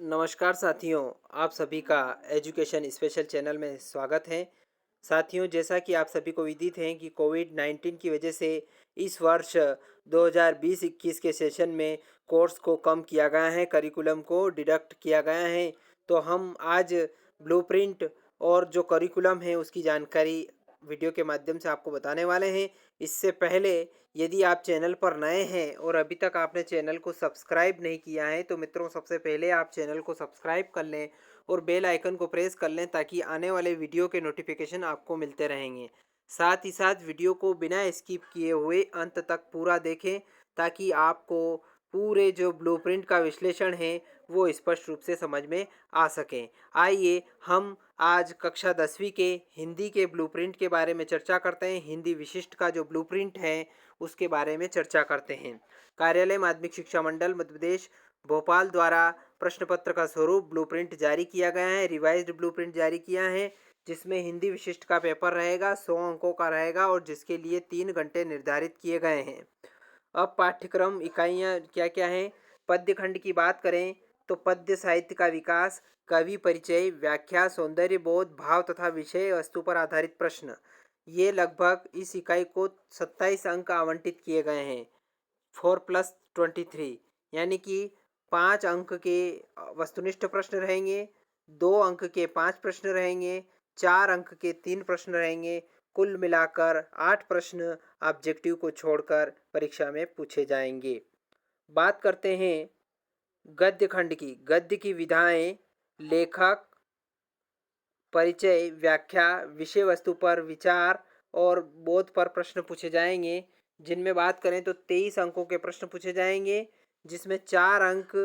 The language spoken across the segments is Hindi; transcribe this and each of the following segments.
नमस्कार साथियों, आप सभी का एजुकेशन स्पेशल चैनल में स्वागत है। साथियों, जैसा कि आप सभी को विदित है कि कोविड-19 की वजह से इस वर्ष 2020-21 के सेशन में कोर्स को कम किया गया है, करिकुलम को डिडक्ट किया गया है। तो हम आज ब्लूप्रिंट और जो करिकुलम है उसकी जानकारी वीडियो के माध्यम से आपको बताने वाले हैं। इससे पहले यदि आप चैनल पर नए हैं और अभी तक आपने चैनल को सब्सक्राइब नहीं किया है तो मित्रों, सबसे पहले आप चैनल को सब्सक्राइब कर लें और बेल आइकन को प्रेस कर लें ताकि आने वाले वीडियो के नोटिफिकेशन आपको मिलते रहेंगे। साथ ही साथ वीडियो को बिना स्किप किए हुए अंत तक पूरा देखें ताकि आपको पूरे जो ब्लूप्रिंट का विश्लेषण है वो स्पष्ट रूप से समझ में आ सके। आइए हम आज कक्षा 10वीं के हिंदी के ब्लूप्रिंट के बारे में चर्चा करते हैं। हिंदी विशिष्ट का जो ब्लूप्रिंट है उसके बारे में चर्चा करते हैं। कार्यालय माध्यमिक शिक्षा मंडल मध्य प्रदेश भोपाल द्वारा प्रश्न पत्र का स्वरूप ब्लूप्रिंट जारी किया गया है, रिवाइज्ड ब्लूप्रिंट जारी किया है, जिसमें हिंदी विशिष्ट का पेपर रहेगा, 100 अंकों का रहेगा और जिसके लिए 3 घंटे निर्धारित किए गए हैं। अब पाठ्यक्रम इकाइयाँ क्या क्या हैं। पद्य खंड की बात करें तो पद्य साहित्य का विकास, कवि परिचय, व्याख्या, सौंदर्य बोध, भाव तथा विषय वस्तु पर आधारित प्रश्न, ये लगभग इस इकाई को 27 अंक आवंटित किए गए हैं। 4+23 यानी कि 5 अंक के वस्तुनिष्ठ प्रश्न रहेंगे, 2 अंक के 5 प्रश्न रहेंगे, 4 अंक के 3 प्रश्न रहेंगे। कुल मिलाकर 8 प्रश्न ऑब्जेक्टिव को छोड़कर परीक्षा में पूछे जाएंगे। बात करते हैं गद्य खंड की। गद्य की विधाएं, लेखक, परिचय, व्याख्या, विषय वस्तु पर विचार और बोध पर प्रश्न पूछे जाएंगे। जिनमें बात करें तो 23 अंकों के प्रश्न पूछे जाएंगे, जिसमें 4 अंक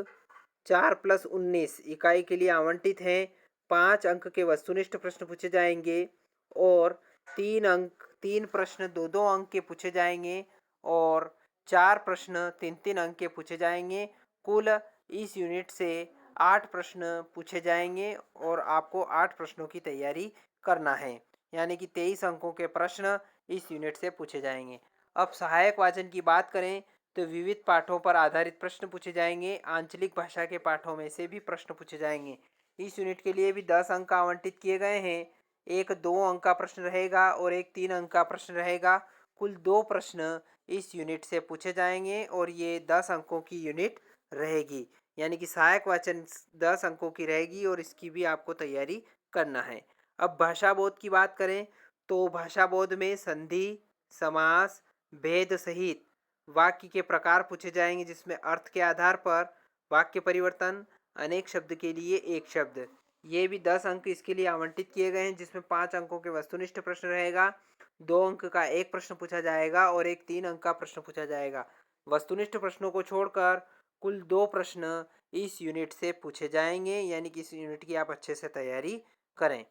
4+19 इकाई के लिए आवंटित हैं। 5 अंक के वस्तुनिष्ठ प्रश्न पूछे जाएंगे और 3 प्रश्न 2-2 अंक के पूछे जाएंगे और 4 प्रश्न 3-3 अंक के पूछे जाएंगे। कुल इस यूनिट से 8 प्रश्न पूछे जाएंगे और आपको 8 प्रश्नों की तैयारी करना है, यानी कि 23 अंकों के प्रश्न इस यूनिट से पूछे जाएंगे। अब सहायक वाचन की बात करें तो विविध पाठों पर आधारित प्रश्न पूछे जाएंगे। आंचलिक भाषा के पाठों में से भी प्रश्न पूछे जाएंगे। इस यूनिट के लिए भी 10 अंक आवंटित किए गए हैं। एक 2 अंक का प्रश्न रहेगा और एक 3 अंक का प्रश्न रहेगा। कुल 2 प्रश्न इस यूनिट से पूछे जाएंगे और ये 10 अंकों की यूनिट रहेगी, यानी कि सहायक वाचन 10 अंकों की रहेगी और इसकी भी आपको तैयारी करना है। अब भाषा बोध की बात करें तो भाषा बोध में संधि, समास, भेद सहित वाक्य के प्रकार पूछे जाएंगे, जिसमें अर्थ के आधार पर वाक्य परिवर्तन, अनेक शब्द के लिए एक शब्द, ये भी 10 अंक इसके लिए आवंटित किए गए हैं, जिसमें 5 अंकों के वस्तुनिष्ठ प्रश्न रहेगा, 2 अंक का एक प्रश्न पूछा जाएगा और एक 3 अंक का प्रश्न पूछा जाएगा। वस्तुनिष्ठ प्रश्नों को छोड़कर कुल 2 प्रश्न इस यूनिट से पूछे जाएंगे, यानी कि इस यूनिट की आप अच्छे से तैयारी करें।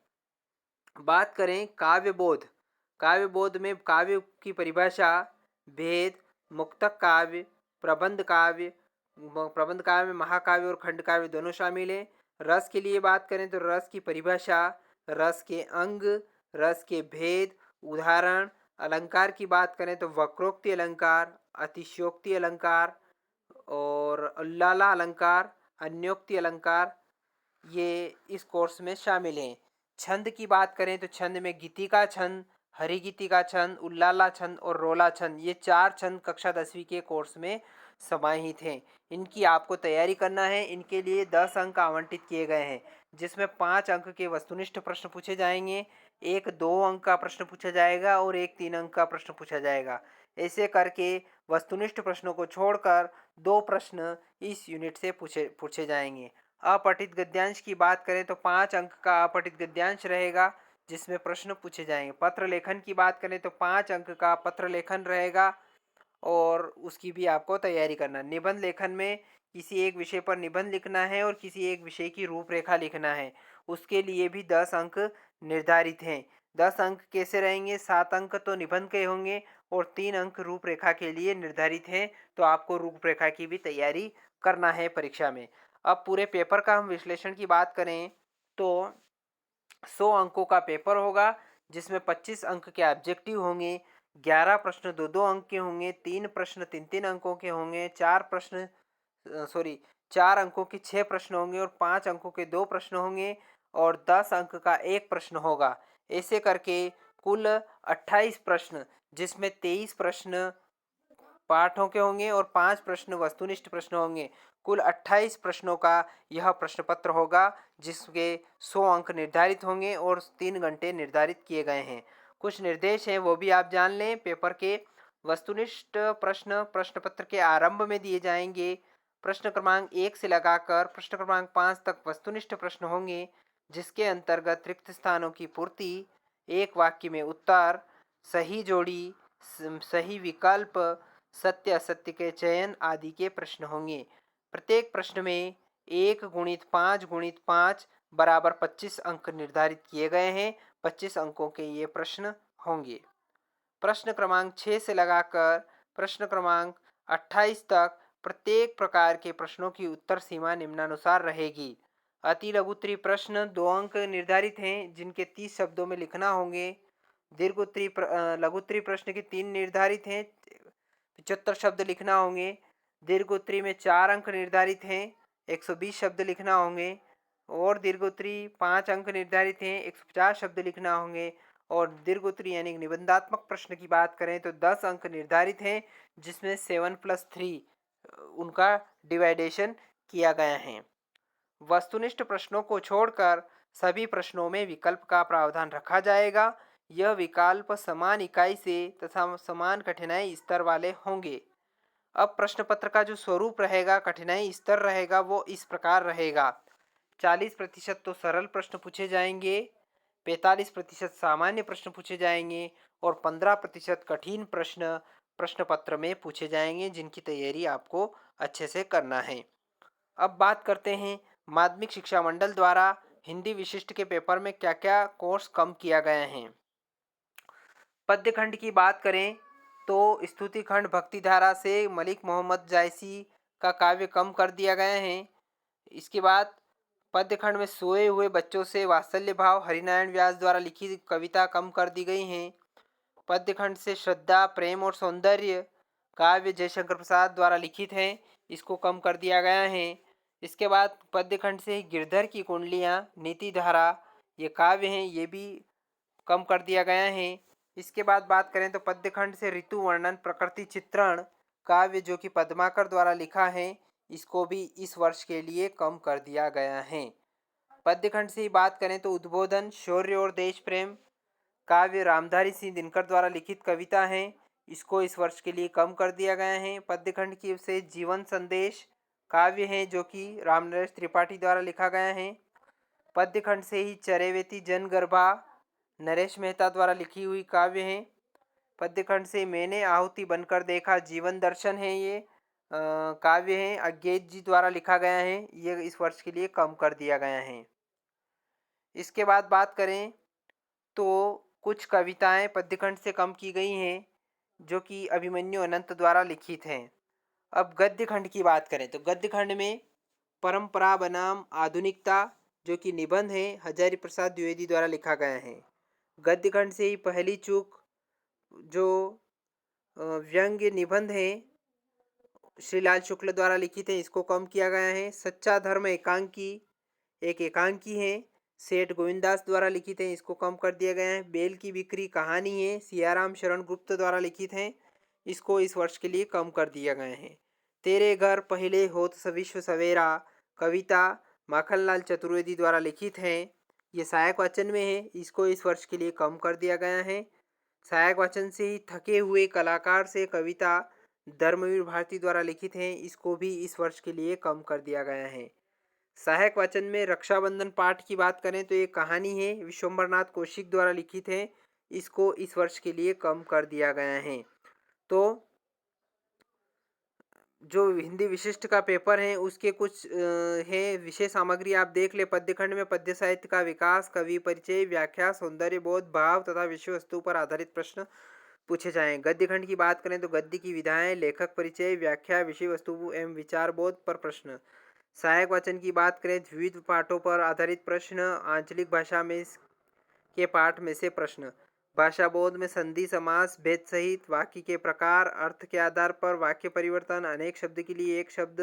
बात करें काव्य बोध। काव्य बोध में काव्य की परिभाषा, भेद, मुक्तक काव्य, प्रबंध काव्य में महाकाव्य और खंड काव्य दोनों शामिल हैं। रस के लिए बात करें तो रस की परिभाषा, रस के अंग, रस के भेद, उदाहरण। अलंकार की बात करें तो वक्रोक्ति अलंकार, अतिशयोक्ति अलंकार और उल्लाला अलंकार, अन्योक्ति अलंकार, ये इस कोर्स में शामिल हैं। छंद की बात करें तो छंद में गीति का छंद, हरिगीति का छंद, उल्लाला छंद और रोला छंद, ये 4 छंद कक्षा 10वीं के कोर्स में समाहित हैं। इनकी आपको तैयारी करना है। इनके लिए 10 अंक आवंटित किए गए हैं, जिसमें 5 अंक के वस्तुनिष्ठ प्रश्न पूछे जाएंगे, एक 2 अंक का प्रश्न पूछा जाएगा और एक 3 अंक का प्रश्न पूछा जाएगा। ऐसे करके वस्तुनिष्ठ प्रश्नों को छोड़कर 2 प्रश्न इस यूनिट से पूछे पूछे जाएंगे। अपठित गद्यांश की बात करें तो 5 अंक का अपठित गद्यांश रहेगा, जिसमें प्रश्न पूछे जाएंगे। पत्र लेखन की बात करें तो 5 अंक का पत्र लेखन रहेगा और उसकी भी आपको तैयारी करना। निबंध लेखन में किसी एक विषय पर निबंध लिखना है और किसी एक विषय की रूपरेखा लिखना है, उसके लिए भी 10 अंक निर्धारित हैं। 10 अंक कैसे रहेंगे? 7 अंक तो निबंध के होंगे और 3 अंक रूपरेखा के लिए निर्धारित हैं, तो आपको रूपरेखा की भी तैयारी करना है परीक्षा में। अब पूरे पेपर का हम विश्लेषण की बात करें तो 100 अंकों का पेपर होगा, जिसमें 25 अंक के ऑब्जेक्टिव होंगे, 11 प्रश्न 2-2 अंक के होंगे, 3 प्रश्न 3-3 अंकों के होंगे, 4 4 अंकों के 6 प्रश्न होंगे और 5 अंकों के 2 प्रश्न होंगे और 10 अंक का 1 प्रश्न होगा। ऐसे करके कुल 28 प्रश्न, जिसमें 23 प्रश्न पाठों के होंगे और 5 प्रश्न वस्तुनिष्ठ प्रश्न होंगे। कुल 28 प्रश्नों का यह प्रश्न पत्र होगा, जिसके 100 अंक निर्धारित होंगे और 3 घंटे निर्धारित किए गए हैं। कुछ निर्देश हैं वो भी आप जान लें। पेपर के वस्तुनिष्ठ प्रश्न प्रश्न पत्र के आरंभ में दिए जाएंगे। प्रश्न क्रमांक 1 से लगाकर प्रश्न क्रमांक 5 तक वस्तुनिष्ठ प्रश्न होंगे, जिसके अंतर्गत रिक्त स्थानों की पूर्ति, एक वाक्य में उत्तर, सही जोड़ी, सही विकल्प, सत्य असत्य के चयन आदि के प्रश्न होंगे। प्रत्येक प्रश्न में 1 गुणित 5 गुणित 5 बराबर 25 अंक निर्धारित किए गए हैं। 25 अंकों के ये प्रश्न होंगे। प्रश्न क्रमांक 6 से लगाकर प्रश्न क्रमांक 28 तक प्रत्येक प्रकार के प्रश्नों की उत्तर सीमा निम्नानुसार रहेगी। अति लघुत्तरी प्रश्न 2 अंक निर्धारित हैं, जिनके 30 शब्दों में लिखना होंगे। दीर्घोत्तरी लघुत्तरी प्रश्न के 3 निर्धारित हैं, 75 शब्द लिखना होंगे। दीर्घोत्तरी में 4 अंक निर्धारित हैं, 120 शब्द लिखना होंगे। और दीर्घोत्तरी 5 अंक निर्धारित हैं, 150 शब्द लिखना होंगे। और दीर्घोत्तरी यानी निबंधात्मक प्रश्न की बात करें तो 10 अंक निर्धारित हैं, जिसमें 7+3 उनका डिवाइडेशन किया गया है। वस्तुनिष्ठ प्रश्नों को छोड़कर सभी प्रश्नों में विकल्प का प्रावधान रखा जाएगा। यह विकल्प समान इकाई से तथा समान कठिनाई स्तर वाले होंगे। अब प्रश्न पत्र का जो स्वरूप रहेगा, कठिनाई स्तर रहेगा, वो इस प्रकार रहेगा। 40% तो सरल प्रश्न पूछे जाएंगे, 45% सामान्य प्रश्न पूछे जाएंगे और 15% कठिन प्रश्न प्रश्न पत्र में पूछे जाएंगे, जिनकी तैयारी आपको अच्छे से करना है। अब बात करते हैं माध्यमिक शिक्षा मंडल द्वारा हिंदी विशिष्ट के पेपर में क्या क्या कोर्स कम किया गया है। पद्य खंड की बात करें तो स्तुति खंड भक्तिधारा से मलिक मोहम्मद जायसी का काव्य कम कर दिया गया है। इसके बाद पद्य खंड में सोए हुए बच्चों से वात्सल्य भाव हरिनारायण व्यास द्वारा लिखी कविता कम कर दी गई है। पद्य खंड से श्रद्धा प्रेम और सौंदर्य काव्य जयशंकर प्रसाद द्वारा लिखित है, इसको कम कर दिया गया है। इसके बाद पद्य खंड से गिरधर की कुंडलियाँ नीति धारा ये काव्य हैं, ये भी कम कर दिया गया है। इसके बाद बात करें तो पद्य खंड से ऋतु वर्णन प्रकृति चित्रण काव्य जो कि पद्माकर द्वारा लिखा है, इसको भी इस वर्ष के लिए कम कर दिया गया है। पद्य खंड से ही बात करें तो उद्बोधन शौर्य और देश प्रेम काव्य रामधारी सिंह दिनकर द्वारा लिखित कविता है, इसको इस वर्ष के लिए कम कर दिया गया है। पद्य खंड की से जीवन संदेश काव्य है जो कि रामनरेश त्रिपाठी द्वारा लिखा गया है। पद्य खंड से ही चरेवेती जनगर्भा नरेश मेहता द्वारा लिखी हुई काव्य है। पद्य खंड से मैंने आहुति बनकर देखा जीवन दर्शन है, ये काव्य है अज्ञेत जी द्वारा लिखा गया है, ये इस वर्ष के लिए कम कर दिया गया है। इसके बाद बात करें तो कुछ कविताएं पद्य खंड से कम की गई हैं, जो कि अभिमन्यु अनंत द्वारा लिखित हैं। अब गद्य खंड की बात करें तो गद्य खंड में परंपरा बनाम आधुनिकता जो कि निबंध है हजारी प्रसाद द्विवेदी द्वारा लिखा गया है। गद्य खंड से ही पहली चूक जो व्यंग्य निबंध है श्रीलाल शुक्ल द्वारा लिखित है, इसको कम किया गया है। सच्चा धर्म एकांकी एक एकांकी है, सेठ गोविंदास द्वारा लिखित है, इसको कम कर दिया गया है। बेल की बिक्री कहानी है सियाराम शरण गुप्त द्वारा लिखित है, इसको इस वर्ष के लिए कम कर दिया गया है। तेरे घर पहले होत विश्व सवेरा कविता माखनलाल चतुर्वेदी द्वारा लिखित है, ये सहायक वाचन में है, इसको इस वर्ष के लिए कम कर दिया गया है। सहायक वाचन से ही थके हुए कलाकार से कविता धर्मवीर भारती द्वारा लिखित है, इसको भी इस वर्ष के लिए कम कर दिया गया है। सहायक वाचन में रक्षाबंधन पाठ की बात करें तो ये कहानी है विश्वम्भरनाथ कौशिक द्वारा लिखित है, इसको इस वर्ष के लिए कम कर दिया गया है। तो जो हिंदी विशिष्ट का पेपर है उसके कुछ है विषय सामग्री आप देख ले। पद्य खंड में पद्य साहित्य का विकास कवि परिचय व्याख्या सौंदर्य बोध भाव तथा विषय वस्तु पर आधारित प्रश्न पूछे जाएं। गद्य खंड की बात करें तो गद्य की विधाएं लेखक परिचय व्याख्या विषय वस्तु एवं विचार बोध पर प्रश्न। सहायक वाचन की बात करें विविध पाठों पर आधारित प्रश्न आंचलिक भाषा में के पाठ में से प्रश्न। भाषा बोध में संधि समास भेद सहित वाक्य के प्रकार अर्थ के आधार पर वाक्य परिवर्तन अनेक शब्द के लिए एक शब्द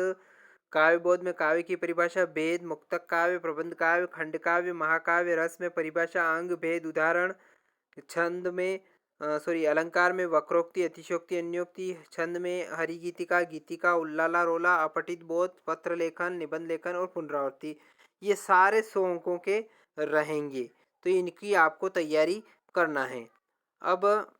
काव्य बोध में काव्य की परिभाषा, भेद, मुक्तक काव्य, प्रबंध काव्य, खंड काव्य, महाकाव्य, रस में परिभाषा, अंग, भेद, उदाहरण, छंद में अलंकार में वक्रोक्ति, अतिशयोक्ति, अन्योक्ति, छंद में हरिगीतिका, गीतिका, उल्लाला रोला, अपठित बोध, पत्र लेखन, निबंध लेखन और पुनरावृत्ति। ये सारे 100 अंकों के रहेंगे, तो इनकी आपको तैयारी करना है। अब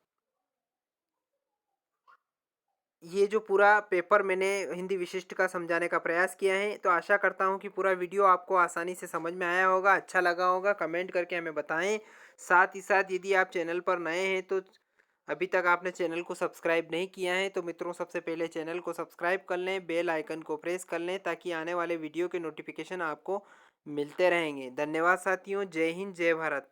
ये जो पूरा पेपर मैंने हिंदी विशिष्ट का समझाने का प्रयास किया है, तो आशा करता हूँ कि पूरा वीडियो आपको आसानी से समझ में आया होगा, अच्छा लगा होगा। कमेंट करके हमें बताएं। साथ ही साथ यदि आप चैनल पर नए हैं तो अभी तक आपने चैनल को सब्सक्राइब नहीं किया है तो मित्रों सबसे पहले चैनल को सब्सक्राइब कर लें, बेल आइकन को प्रेस कर लें ताकि आने वाले वीडियो के नोटिफिकेशन आपको मिलते रहेंगे। धन्यवाद साथियों। जय हिंद, जय भारत।